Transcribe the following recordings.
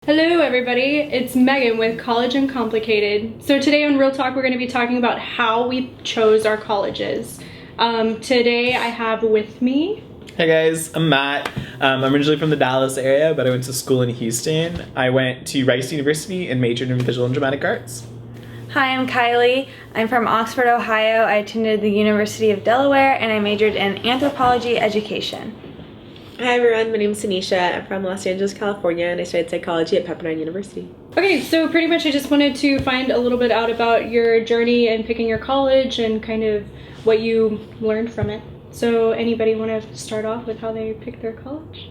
Hello everybody, it's Megan with College Uncomplicated. So today on Real Talk we're going to be talking about how we chose our colleges. Today I have with me... Hey guys, I'm Matt. I'm originally from the Dallas area, but I went to school in Houston. I went to Rice University and majored in visual and dramatic arts. Hi, I'm Kylie. I'm from Oxford, Ohio. I attended the University of Delaware and I majored in anthropology education. Hi everyone, my name is Aneasha. I'm from Los Angeles, California, and I studied psychology at Pepperdine University. Okay, so pretty much I just wanted to find a little bit out about your journey in picking your college and kind of what you learned from it. So anybody want to start off with how they picked their college?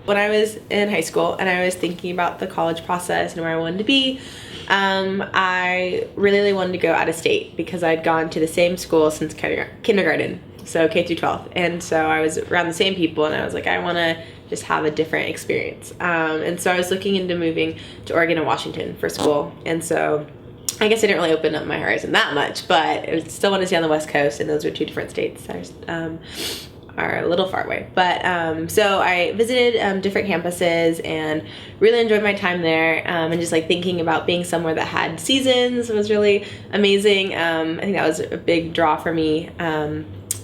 When I was in high school and I was thinking about the college process and where I wanted to be, I really wanted to go out of state because I'd gone to the same school since kindergarten. So K through 12th, and so I was around the same people, and I was like, I want to just have a different experience. And so I was looking into moving to Oregon and Washington for school, and so I guess I didn't really open up my horizon that much, but I still wanted to stay on the West Coast, and those are two different states that are a little far away. But so I visited different campuses and really enjoyed my time there, and just like thinking about being somewhere that had seasons was really amazing. I think that was a big draw for me.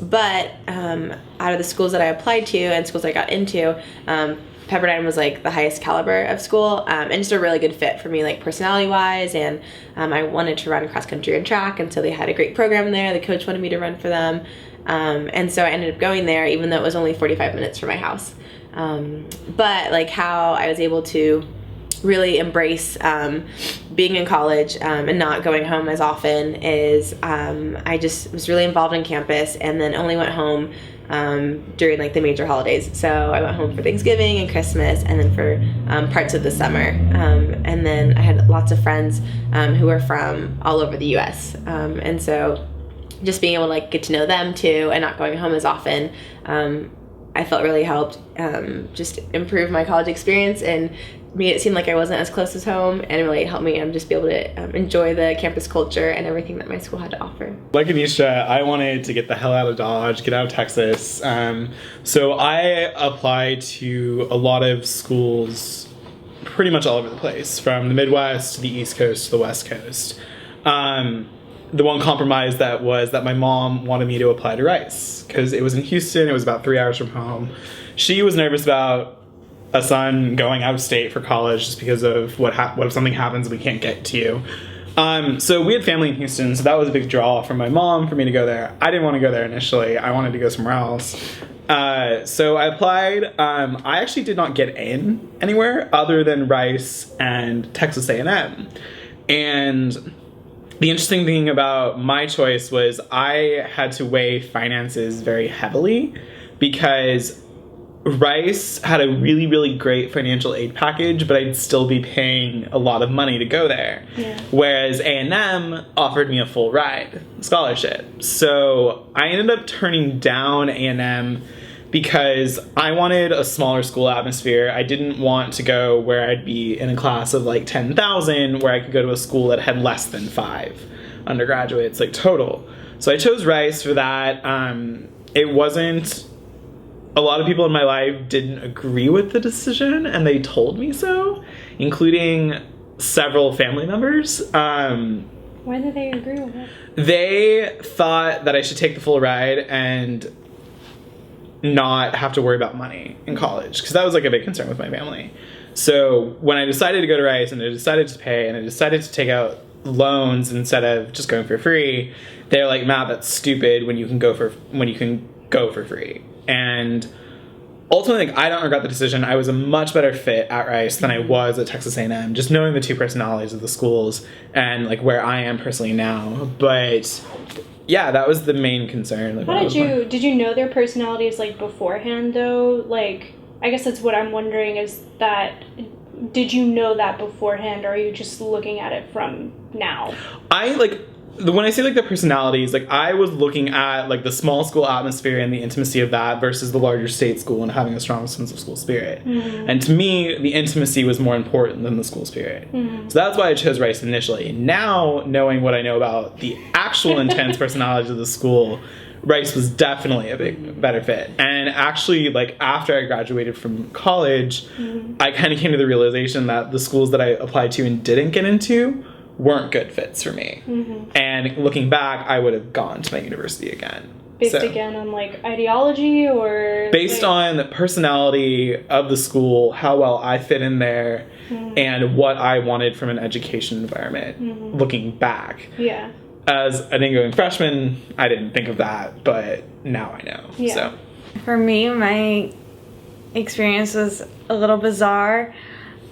But out of the schools that I applied to and schools I got into, Pepperdine was like the highest caliber of school, and just a really good fit for me, like personality wise. And I wanted to run cross country and track, and so they had a great program there. The coach wanted me to run for them, and so I ended up going there, even though it was only 45 minutes from my house. But like how I was able to really embrace being in college and not going home as often is I just was really involved in campus and then only went home during like the major holidays. So I went home for Thanksgiving and Christmas and then for parts of the summer. And then I had lots of friends who were from all over the US. And so just being able to like get to know them too and not going home as often, I felt really helped just improve my college experience and made it seem like I wasn't as close as home, and it really helped me just be able to enjoy the campus culture and everything that my school had to offer. Like Aneasha, I wanted to get the hell out of Dodge, get out of Texas. So I applied to a lot of schools pretty much all over the place, from the Midwest to the East Coast to the West Coast. The one compromise that was that my mom wanted me to apply to Rice because it was in Houston. It was about 3 hours from home. She was nervous about a son going out of state for college just because of what if something happens we can't get to you. So we had family in Houston, so that was a big draw for my mom for me to go there. I didn't want to go there initially. I wanted to go somewhere else. So I applied. I actually did not get in anywhere other than Rice and Texas A&M. And the interesting thing about my choice was I had to weigh finances very heavily because Rice had a really, really great financial aid package, but I'd still be paying a lot of money to go there. Yeah. Whereas A&M offered me a full ride scholarship. So I ended up turning down A&M because I wanted a smaller school atmosphere. I didn't want to go where I'd be in a class of like 10,000, where I could go to a school that had less than 5 undergraduates, like total. So I chose Rice for that. It wasn't... A lot of people in my life didn't agree with the decision, and they told me so, including several family members. Why did they agree with it? They thought that I should take the full ride and not have to worry about money in college, because that was like a big concern with my family. So when I decided to go to Rice and I decided to pay and I decided to take out loans instead of just going for free, they're like, Matt, that's stupid when you can go for free. And ultimately, like, I don't regret the decision. I was a much better fit at Rice than I was at Texas A&M, just knowing the two personalities of the schools and like where I am personally now. But yeah, that was the main concern. Like, how did you know their personalities like beforehand though? Like, I guess that's what I'm wondering is that, did you know that beforehand, or are you just looking at it from now? When I say like the personalities, like I was looking at like the small school atmosphere and the intimacy of that versus the larger state school and having a strong sense of school spirit. Mm-hmm. And to me, the intimacy was more important than the school spirit. Mm-hmm. So that's why I chose Rice initially. Now, knowing what I know about the actual intense personalities of the school, Rice was definitely a better fit. And actually, like, after I graduated from college, I kind of came to the realization that the schools that I applied to and didn't get into weren't good fits for me. And looking back, I would have gone to my university again. Based again on, like, ideology or... Based on the personality of the school, how well I fit in there, and what I wanted from an education environment, looking back. Yeah. As an incoming freshman, I didn't think of that, but now I know. Yeah. So. For me, my experience was a little bizarre.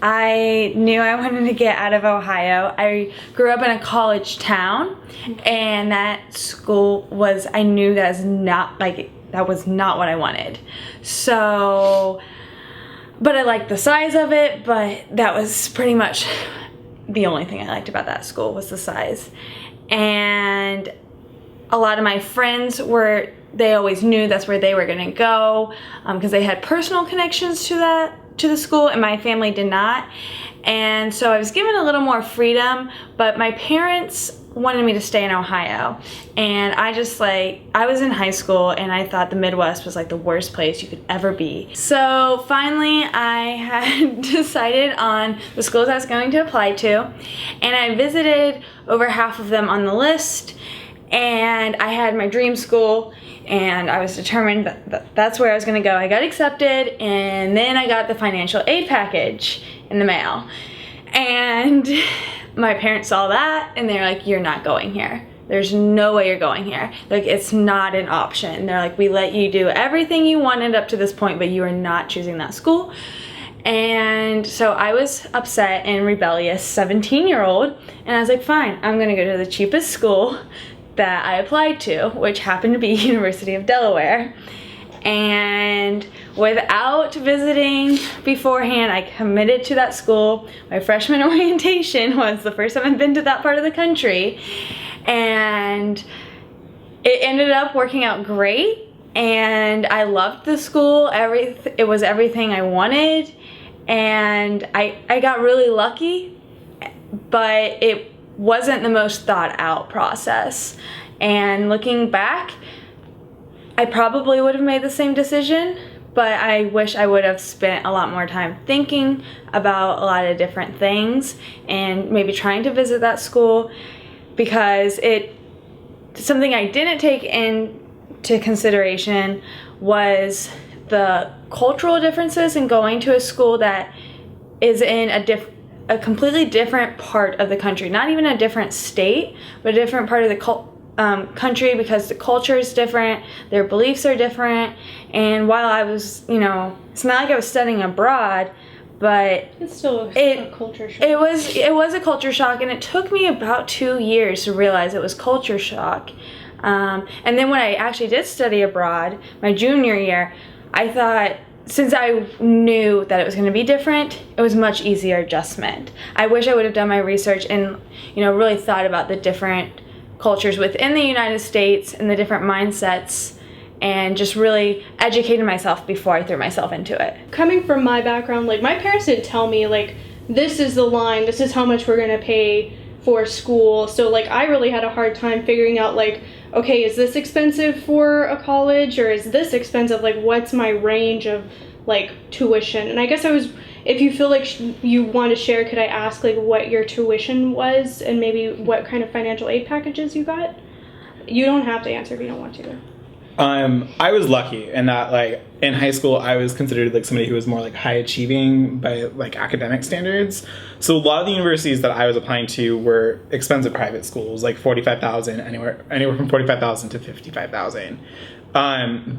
I knew I wanted to get out of Ohio. I grew up in a college town, and that school was, I knew that was not what I wanted. So, but I liked the size of it, but that was pretty much the only thing I liked about that school was the size. And a lot of my friends they always knew that's where they were gonna go, because they had personal connections to the school, and my family did not. And so I was given a little more freedom, but my parents wanted me to stay in Ohio. And I was in high school, and I thought the Midwest was like the worst place you could ever be. So finally I had decided on the schools I was going to apply to, and I visited over half of them on the list, and I had my dream school, and I was determined that that's where I was gonna go. I got accepted, and then I got the financial aid package in the mail. And my parents saw that, and they're like, you're not going here. There's no way you're going here. Like, it's not an option. They're like, we let you do everything you wanted up to this point, but you are not choosing that school. And so I was upset and rebellious 17-year-old, and I was like, fine, I'm gonna go to the cheapest school that I applied to, which happened to be University of Delaware. And without visiting beforehand, I committed to that school. My freshman orientation was the first time I'd been to that part of the country, and it ended up working out great, and I loved the school. It was everything I wanted, and I got really lucky, but it wasn't the most thought out process. And looking back, I probably would have made the same decision, but I wish I would have spent a lot more time thinking about a lot of different things and maybe trying to visit that school, because something I didn't take into consideration was the cultural differences in going to a school that is in a completely different part of the country, not even a different state, but a different part of the country, because the culture is different, their beliefs are different. And while I was, it's not like I was studying abroad, but it's still a culture shock. It was a culture shock, and it took me about 2 years to realize it was culture shock. And then when I actually did study abroad, my junior year, I thought, since I knew that it was going to be different, it was much easier adjustment. I wish I would have done my research and, really thought about the different cultures within the United States and the different mindsets, and just really educated myself before I threw myself into it. Coming from my background, like, my parents didn't tell me, like, this is the line, this is how much we're going to pay for school. So, like, I really had a hard time figuring out, like, okay, is this expensive for a college, or is this expensive? Like, what's my range of, like, tuition? And I guess if you feel like you want to share, could I ask, like, what your tuition was and maybe what kind of financial aid packages you got? You don't have to answer if you don't want to. I was lucky in that, like, in high school, I was considered, like, somebody who was more, like, high achieving by, like, academic standards. So a lot of the universities that I was applying to were expensive private schools, like $45,000, anywhere from $45,000 to $55,000.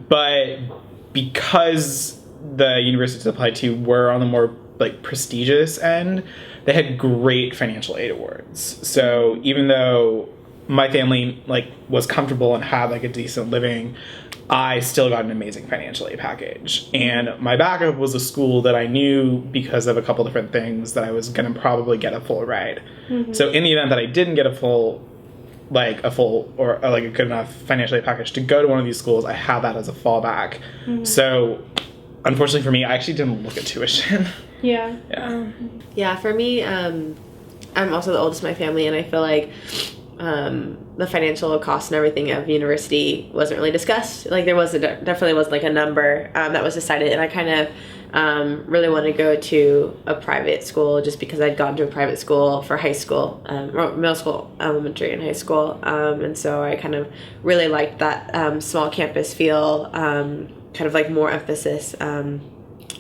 But because the universities I applied to were on the more, like, prestigious end, they had great financial aid awards. So even though my family, like, was comfortable and had, like, a decent living, I still got an amazing financial aid package. And my backup was a school that I knew, because of a couple different things, that I was going to probably get a full ride. Mm-hmm. So in the event that I didn't get a full or a good enough financial aid package to go to one of these schools, I had that as a fallback. Mm-hmm. So unfortunately for me, I actually didn't look at tuition. Yeah. Yeah, for me, I'm also the oldest in my family, and I feel like the financial cost and everything of university wasn't really discussed. Like there definitely was like a number that was decided, and I kind of really wanted to go to a private school just because I'd gone to a private school for high school, or middle school, elementary, and high school, and so I kind of really liked that small campus feel, kind of like more emphasis on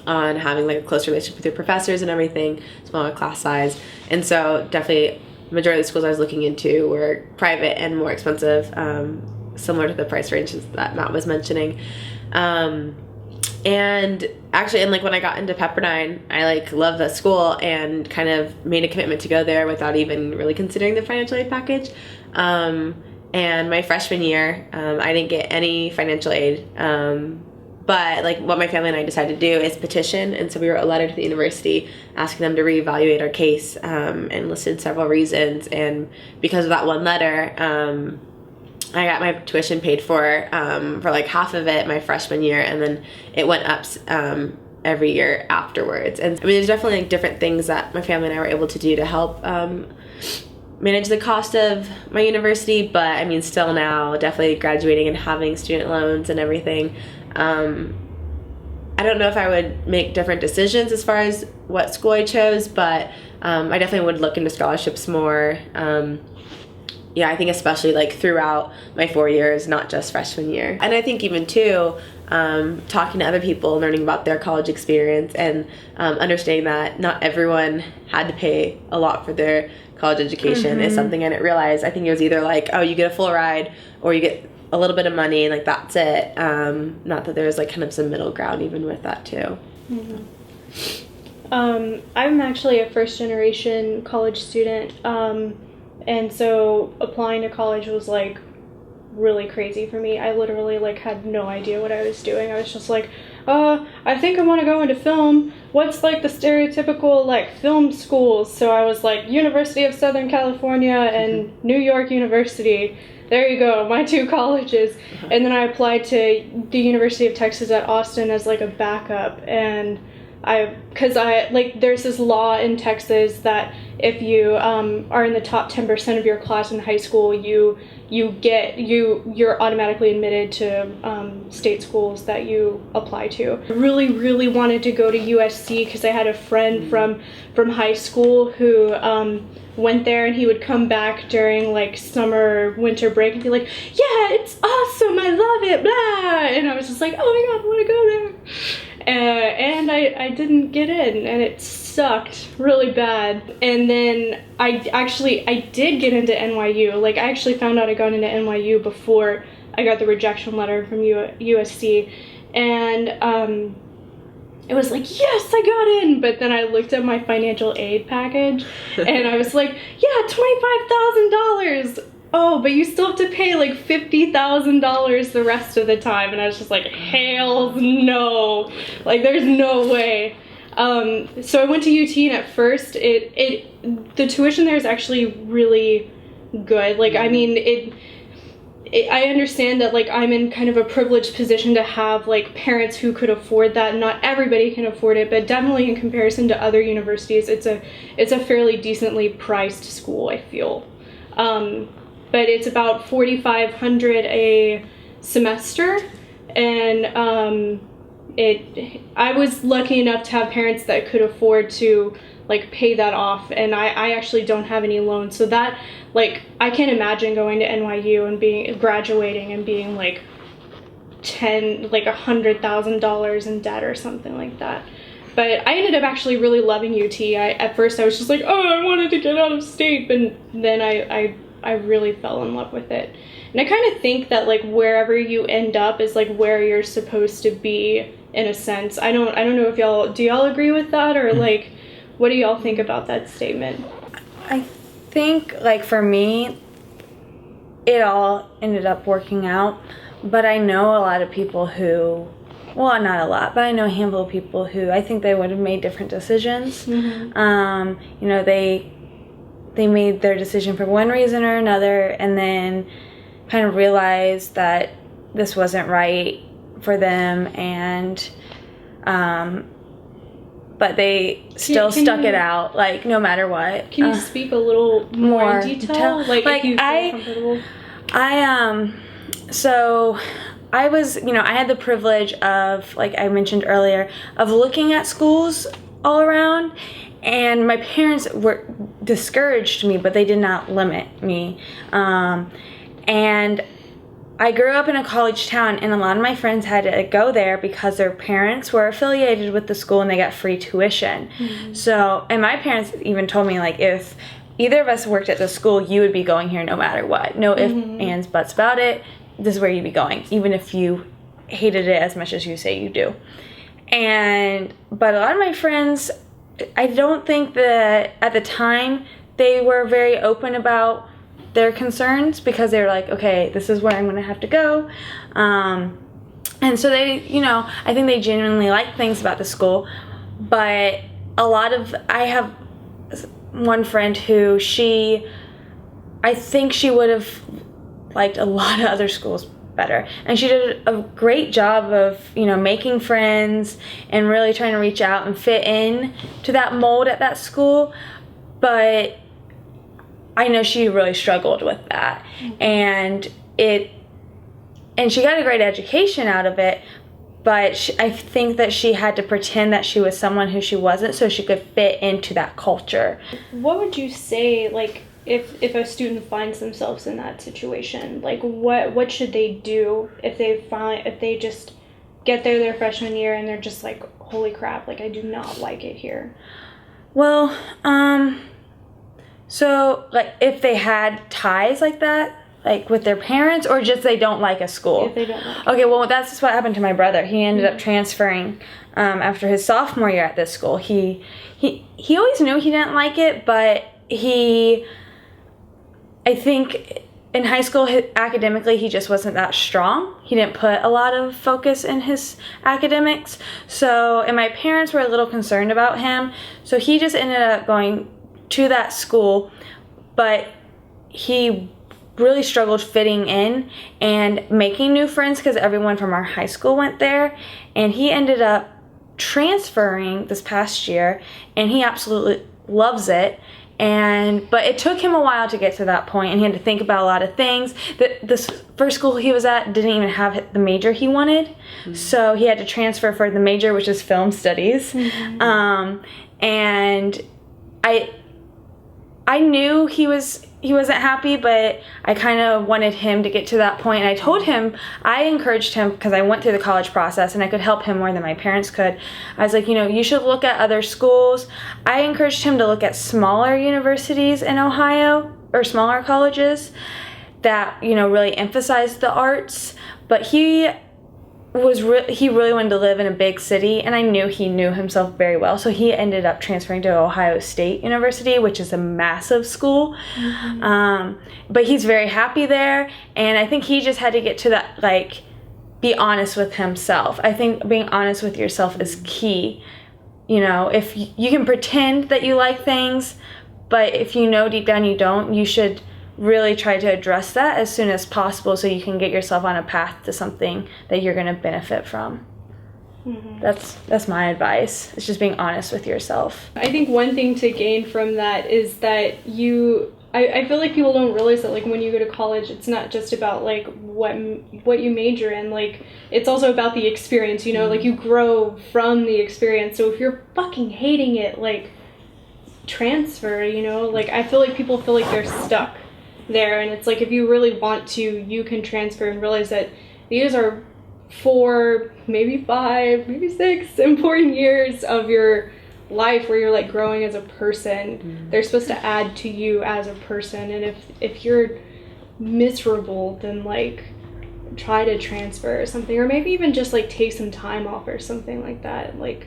having like a close relationship with your professors and everything, smaller class size, and so definitely. Majority of the schools I was looking into were private and more expensive, similar to the price ranges that Matt was mentioning. And actually, and like when I got into Pepperdine, I like loved the school and kind of made a commitment to go there without even really considering the financial aid package. And my freshman year, I didn't get any financial aid. But like what my family and I decided to do is petition, and so we wrote a letter to the university asking them to reevaluate our case, and listed several reasons. And because of that one letter, I got my tuition paid for like half of it my freshman year, and then it went up every year afterwards. And I mean, there's definitely like different things that my family and I were able to do to help manage the cost of my university, but I mean, still now, definitely graduating and having student loans and everything. I don't know if I would make different decisions as far as what school I chose, but I definitely would look into scholarships more. Yeah, I think especially like throughout my 4 years, not just freshman year. And I think even too, talking to other people, learning about their college experience, and understanding that not everyone had to pay a lot for their college education is something I didn't realize. I think it was either like, oh, you get a full ride or you get a little bit of money, and like that's it. Not that there's like kind of some middle ground even with that too. I'm actually a first generation college student, and so applying to college was like really crazy for me. I literally like had no idea what I was doing. I was just like, I think I want to go into film. What's like the stereotypical like film schools? So I was like University of Southern California and New York University. There you go, my two colleges. And then I applied to the University of Texas at Austin as like a backup, and because there's this law in Texas that if you are in the top 10% of your class in high school, you're automatically admitted to state schools that you apply to. I really, really wanted to go to USC because I had a friend from high school who went there, and he would come back during like summer, winter break and be like, yeah, it's awesome, I love it, blah. And I was just like, oh my god, I want to go there. And I didn't get in, and it sucked really bad. And then I did get into NYU. Like I actually found out I got into NYU before I got the rejection letter from USC, and it was like, yes, I got in. But then I looked at my financial aid package, and I was like, yeah, $25,000. Oh, but you still have to pay like $50,000 the rest of the time. And I was just like, hell no. Like, there's no way. So I went to UT, and at first, the tuition there is actually really good. Like, I mean, I understand that like I'm in kind of a privileged position to have like parents who could afford that. Not everybody can afford it, but definitely in comparison to other universities, it's a fairly decently priced school, I feel. But it's about $4,500 a semester, and I was lucky enough to have parents that could afford to like pay that off, and I actually don't have any loans, so that like I can't imagine going to NYU and graduating and being like $100,000 in debt or something like that. But I ended up actually really loving UT. At first I was just like, oh, I wanted to get out of state, but then I really fell in love with it. And I kind of think that like wherever you end up is like where you're supposed to be, in a sense. I don't know if do y'all agree with that, or like what do y'all think about that statement? I think like for me it all ended up working out, but I know a lot of people who, well, not a lot, but I know a handful of people who I think they would have made different decisions. You know, they made their decision for one reason or another, and then kind of realized that this wasn't right for them, and but they still stuck it out, like, no matter what. Can you speak a little more in detail? Like if you feel comfortable? So I was, I had the privilege of, like I mentioned earlier, of looking at schools all around, and my parents discouraged me, but they did not limit me. And I grew up in a college town, and a lot of my friends had to go there because their parents were affiliated with the school and they got free tuition. Mm-hmm. So, and my parents even told me, like, if either of us worked at the school, you would be going here no matter what. No ifs, ands, buts about it. This is where you'd be going, even if you hated it as much as you say you do. But a lot of my friends, I don't think that at the time they were very open about their concerns, because they were like, okay, this is where I'm going to have to go. And so they, I think they genuinely like things about the school. But I have one friend who I think she would have liked a lot of other schools better. And she did a great job of, making friends and really trying to reach out and fit in to that mold at that school. But I know she really struggled with that. And she got a great education out of it, but I think that she had to pretend that she was someone who she wasn't so she could fit into that culture. What would you say, like, if a student finds themselves in that situation? Like, what should they do if they just get there their freshman year and they're just like, holy crap, like, I do not like it here? Well, so, like, if they had ties like that, like with their parents, or just they don't like a school? If they don't like it. Okay, well, that's just what happened to my brother. He ended up transferring after his sophomore year at this school. He always knew he didn't like it, but I think in high school, academically, he just wasn't that strong. He didn't put a lot of focus in his academics. And my parents were a little concerned about him. So he just ended up going to that school, but he really struggled fitting in and making new friends because everyone from our high school went there. And he ended up transferring this past year, and he absolutely loves it. But it took him a while to get to that point, and he had to think about a lot of things. This first school he was at didn't even have the major he wanted, so he had to transfer for the major, which is film studies. And I knew he wasn't happy, but I kind of wanted him to get to that point. And I told him, I encouraged him, because I went through the college process and I could help him more than my parents could. I was like, you should look at other schools. I encouraged him to look at smaller universities in Ohio, or smaller colleges that, really emphasize the arts. But he really wanted to live in a big city, and I knew he knew himself very well. So he ended up transferring to Ohio State University, which is a massive school. But he's very happy there, and I think he just had to get to that, like, be honest with himself. I think being honest with yourself is key. If you can pretend that you like things, but if deep down you don't, you should really try to address that as soon as possible so you can get yourself on a path to something that you're going to benefit from. That's my advice. It's just being honest with yourself. I think one thing to gain from that is that I feel like people don't realize that, like, when you go to college, it's not just about, like, what you major in. Like, it's also about the experience, like, you grow from the experience. So if you're fucking hating it, like, transfer, like, I feel like people feel like they're stuck there, and it's like, if you really want to, you can transfer and realize that these are 4, maybe 5, maybe 6 important years of your life where you're, like, growing as a person. They're supposed to add to you as a person, and if you're miserable, then, like, try to transfer or something, or maybe even just, like, take some time off or something like that. Like,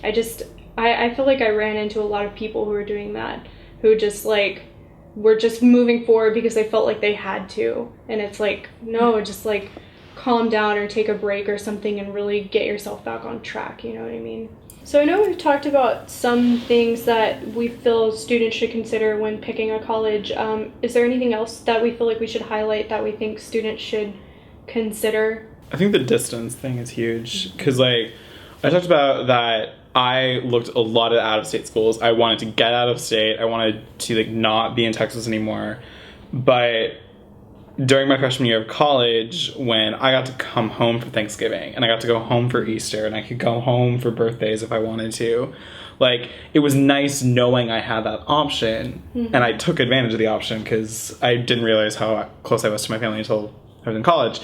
I feel like I ran into a lot of people who were doing that, who just, like, were just moving forward because they felt like they had to. And it's like, no, just, like, calm down or take a break or something and really get yourself back on track, you know what I mean? So I know we've talked about some things that we feel students should consider when picking a college. Is there anything else that we feel like we should highlight that we think students should consider? I think the distance thing is huge, because, like, I talked about that I looked a lot at out-of-state schools. I wanted to get out of state. I wanted to like not be in Texas anymore. But during my freshman year of college, when I got to come home for Thanksgiving and I got to go home for Easter and I could go home for birthdays if I wanted to, like, it was nice knowing I had that option. And I took advantage of the option because I didn't realize how close I was to my family until I was in college.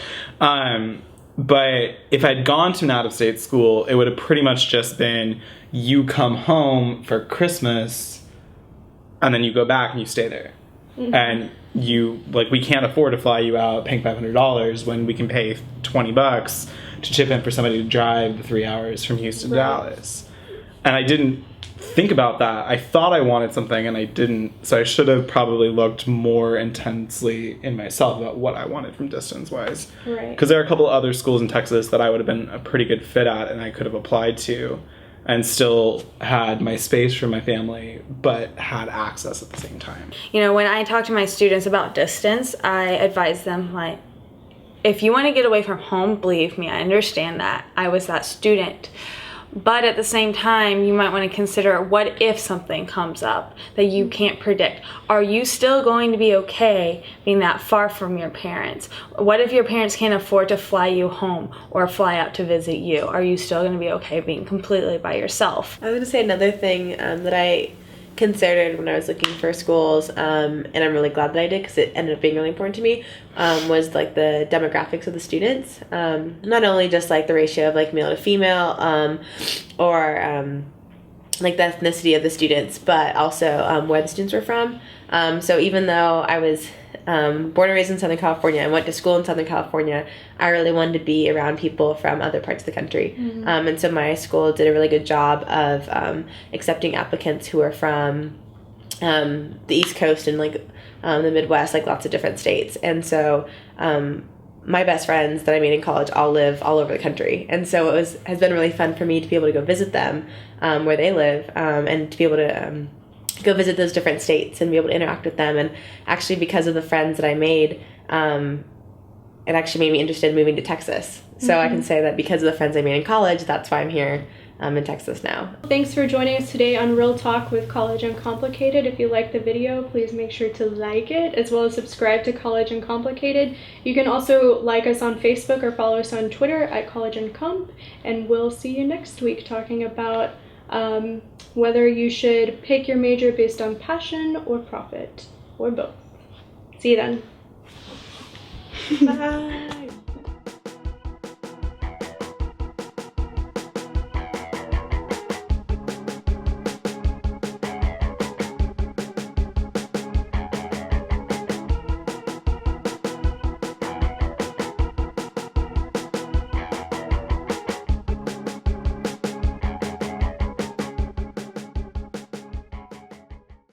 But if I'd gone to an out-of-state school, it would have pretty much just been you come home for Christmas and then you go back and you stay there. And you, like, we can't afford to fly you out paying $500 when we can pay $20 to chip in for somebody to drive the 3 hours from Houston to Dallas. And I didn't think about that. I thought I wanted something and I didn't. So I should have probably looked more intensely in myself about what I wanted from distance-wise. Right. Because there are a couple of other schools in Texas that I would have been a pretty good fit at and I could have applied to and still had my space for my family, but had access at the same time. You know, when I talk to my students about distance, I advise them, like, if you want to get away from home, believe me, I understand that. I was that student. But at the same time, you might want to consider, what if something comes up that you can't predict? Are you still going to be okay being that far from your parents? What if your parents can't afford to fly you home or fly out to visit you? Are you still going to be okay being completely by yourself? I was going to say another thing that I considered when I was looking for schools, and I'm really glad that I did because it ended up being really important to me, was like the demographics of the students. Not only just like the ratio of like male to female, or like the ethnicity of the students, but also where the students were from. So even though I was born and raised in Southern California and went to school in Southern California, I really wanted to be around people from other parts of the country. And so my school did a really good job of accepting applicants who are from the East Coast and like the Midwest, like lots of different states. And so my best friends that I made in college all live all over the country. And so has been really fun for me to be able to go visit them where they live, and to be able to go visit those different states and be able to interact with them. And actually, because of the friends that I made, it actually made me interested in moving to Texas. So I can say that because of the friends I made in college, that's why I'm here in Texas now. Thanks for joining us today on Real Talk with College Uncomplicated. If you liked the video, please make sure to like it, as well as subscribe to College Uncomplicated. You can also like us on Facebook or follow us on Twitter at College Uncomp, and we'll see you next week talking about whether you should pick your major based on passion or profit, or both. See you then. Bye.